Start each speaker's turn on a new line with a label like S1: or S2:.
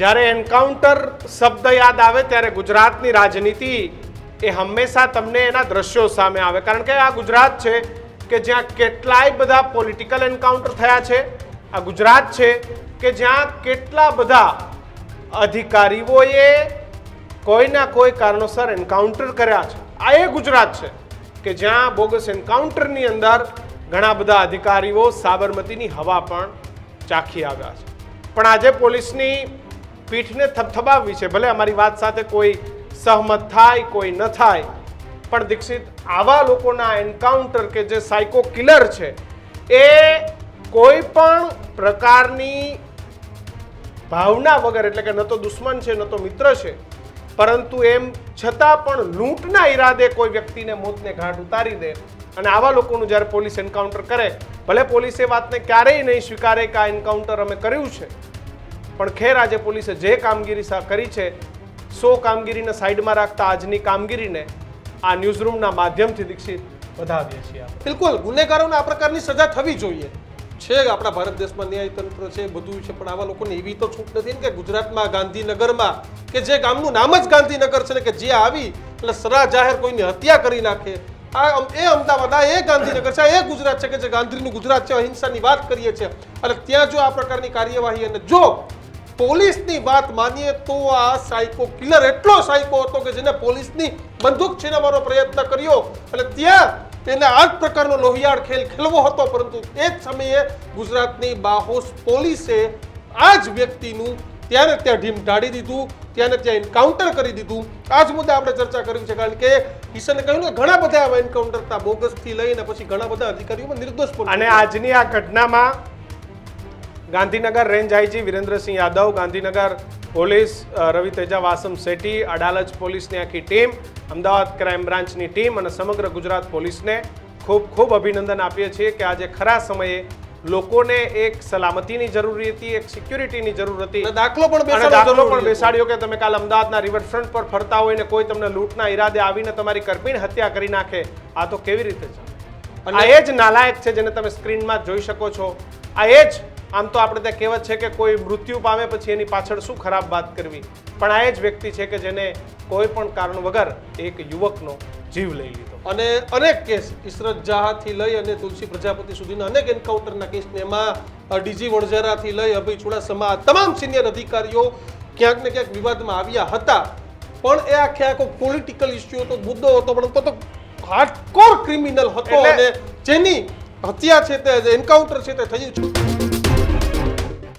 S1: જ્યારે એન્કાઉન્ટર શબ્દ યાદ આવે ત્યારે ગુજરાતની રાજનીતિ એ હંમેશા તમને એના દ્રશ્યો સામે આવે, કારણ કે આ ગુજરાત છે કે જ્યાં કેટલાય બધા પોલિટિકલ એન્કાઉન્ટર થયા છે. આ ગુજરાત છે કે જ્યાં કેટલા બધા અધિકારીઓએ કોઈના કોઈ કારણોસર એન્કાઉન્ટર કર્યા છે. આ એ ગુજરાત છે કે જ્યાં બોગસ એન્કાઉન્ટરની અંદર ઘણા બધા અધિકારીઓ સાબરમતીની હવા પણ ચાખી આવ્યા છે. પણ આજે પોલીસની પીઠને થપથપાવવી છે. ભલે અમારી વાત સાથે કોઈ સહમત થાય, કોઈ ન થાય, પણ દીક્ષિત, આવા લોકોના એન્કાઉન્ટર કે જે સાયકો કિલર છે એ કોઈ પણ પ્રકારની ભાવના વગર, એટલે કે ન તો દુશ્મન છે ન તો મિત્ર છે, પરંતુ એમ છતાં પણ લૂંટના ઈરાદે કોઈ વ્યક્તિને મોતને ઘાટ ઉતારી દે, અને આવા લોકોનું જ્યારે પોલીસ એન્કાઉન્ટર કરે, ભલે પોલીસ એ વાતને ક્યારેય નહીં સ્વીકારે કે આ એન્કાઉન્ટર અમે કર્યું છે, પણ ખેર આજે પોલીસે જે કામગીરી કરી છે, 100 કામગીરીને સાઈડમાં રાખતા આજની કામગીરીને આ ન્યૂઝરૂમના માધ્યમથી દીક્ષિત વધાવીએ છીએ.
S2: બિલકુલ, ગુનેગારોને આ પ્રકારની સજા થવી જોઈએ છે. આપણા ભારત દેશમાં ન્યાયતંત્ર છે, બધું છે, પણ આવા લોકોને એવી તો છૂટ નથી ને કે ગુજરાતમાં ગાંધીનગરમાં, કે જે ગામનું નામ જ ગાંધીનગર છે ને, કે જે આવી એટલે સરા જાહેર કોઈની હત્યા કરી નાખે. એ અમદાવાદ, આ એ ગાંધીનગર છે, એ ગુજરાત છે કે જે ગાંધીનું ગુજરાત છે, અહિંસાની વાત કરીએ છીએ, અને ત્યાં જો આ પ્રકારની કાર્યવાહી, અને જો પોલીસની વાત માનીએ તો આ સાયકો કિલર એટલો સાયકો હતો કે જેને પોલીસની બંદૂક છીનવવાનો પ્રયત્ન કર્યો, અને ત્યાં તેને આ જ પ્રકારનો લોહિયાળ ખેલ ખેલવો હતો. પરંતુ એ જ સમયે ગુજરાતની બાહોશ પોલીસે આ જ વ્યક્તિનું ત્યાં ઢીમ ઢાળી દીધું, ત્યાં એન્કાઉન્ટર કરી દીધું. આ જ મુદ્દે આપણે ચર્ચા કરી છે, કારણ કે કિશને કહ્યું ને ઘણા બધા આવા એન્કાઉન્ટર હતા, બોગસથી લઈને પછી ઘણા બધા અધિકારીઓમાં નિર્દોષ પણ.
S1: અને આજની આ ઘટનામાં Gandhinagar range IG Virendrasinh Yadav, Gandhinagar police Ravi Teja Vasam Shetty, Adalaj પોલીસની આખી ટીમ, અમદાવાદ ક્રાઇમ બ્રાન્ચની ટીમ અને સમગ્ર ગુજરાત પોલીસને ખૂબ ખૂબ અભિનંદન આપીએ છીએ કે આજે ખરા સમયે લોકોને એક સલામતીની જરૂર હતી, એક સિક્યુરિટીની જરૂર હતી.
S2: દાખલો પણ
S1: બેસાડ્યો કે તમે કાલ અમદાવાદના રિવરફ્રન્ટ પર ફરતા હોય ને કોઈ તમને લૂંટના ઈરાદે આવીને તમારી કરપીણ હત્યા કરી નાખે, આ તો કેવી રીતે છે? આ એ જ નાલાયક છે જેને તમે સ્ક્રીનમાં જોઈ શકો છો. આ એ જ, આમ તો આપણે ત્યાં કહેવત છે કે કોઈ મૃત્યુ પામે પછી એની પાછળ શું ખરાબ વાત કરવી, પણ આ એ જ વ્યક્તિ છે કે જેને કોઈ પણ કારણ વગર એક યુવકનો જીવ લઈ લીધો.
S2: અને અનેક કેસ, ઇશરત જહાથી લઈ અને તુલસી પ્રજાપતિ સુધીના અનેક એન્કાઉન્ટરના કેસને, એમાં ડીજી વણઝારાથી લઈ અભય ચુડાસમા, તમામ સિનિયર અધિકારીઓ ક્યાંક ને ક્યાંક વિવાદમાં આવ્યા હતા. પણ એ આખો પોલિટિકલ ઇસ્યુ હતો, મુદ્દો હતો, પણ તો હાર્ડકોર ક્રિમિનલ હતો, અને જેની હત્યા છે તે એન્કાઉન્ટર છે તે થયું છે.